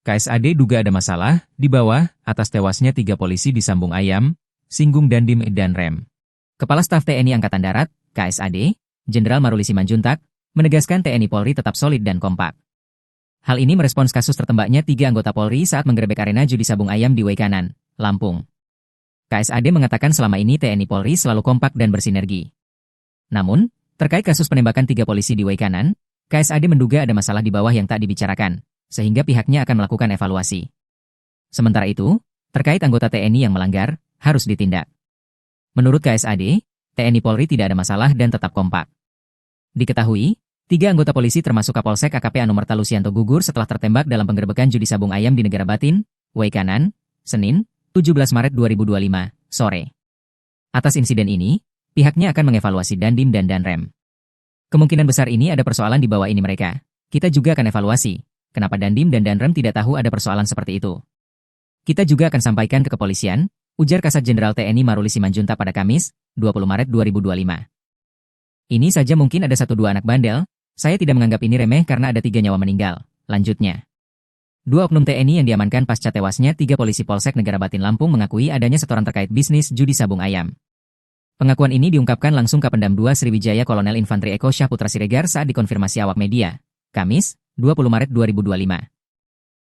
KSAD duga ada masalah, di bawah, atas tewasnya 3 polisi di Sambung Ayam, Singgung Dandim dan Rem. Kepala Staf TNI Angkatan Darat, KSAD, Jenderal Maruli Simanjuntak, menegaskan TNI Polri tetap solid dan kompak. Hal ini merespons kasus tertembaknya 3 anggota Polri saat menggerebek arena judi Sabung Ayam di Waikanan, Lampung. KSAD mengatakan selama ini TNI Polri selalu kompak dan bersinergi. Namun, terkait kasus penembakan 3 polisi di Waikanan, KSAD menduga ada masalah di bawah yang tak dibicarakan, sehingga pihaknya akan melakukan evaluasi. Sementara itu, terkait anggota TNI yang melanggar, harus ditindak. Menurut KSAD, TNI Polri tidak ada masalah dan tetap kompak. Diketahui, 3 anggota polisi termasuk Kapolsek AKP Anumerta Lusianto gugur setelah tertembak dalam penggerebekan judi Sabung Ayam di Negara Batin, Waikanan, Senin, 17 Maret 2025, sore. Atas insiden ini, pihaknya akan mengevaluasi Dandim dan Danrem. Kemungkinan besar ini ada persoalan di bawah ini mereka. Kita juga akan evaluasi, kenapa Dandim dan Danrem tidak tahu ada persoalan seperti itu. Kita juga akan sampaikan ke kepolisian, ujar Kasat Jenderal TNI Maruli Simanjuntak pada Kamis, 20 Maret 2025. Ini saja mungkin ada 1-2 anak bandel, saya tidak menganggap ini remeh karena ada 3 nyawa meninggal, lanjutnya. 2 oknum TNI yang diamankan pasca tewasnya 3 polisi Polsek Negara Batin Lampung mengakui adanya setoran terkait bisnis judi Sabung Ayam. Pengakuan ini diungkapkan langsung Kapendam 2 Sriwijaya Kolonel Infantri Eko Syah Putra Siregar saat dikonfirmasi awak media, Kamis, 20 Maret 2025.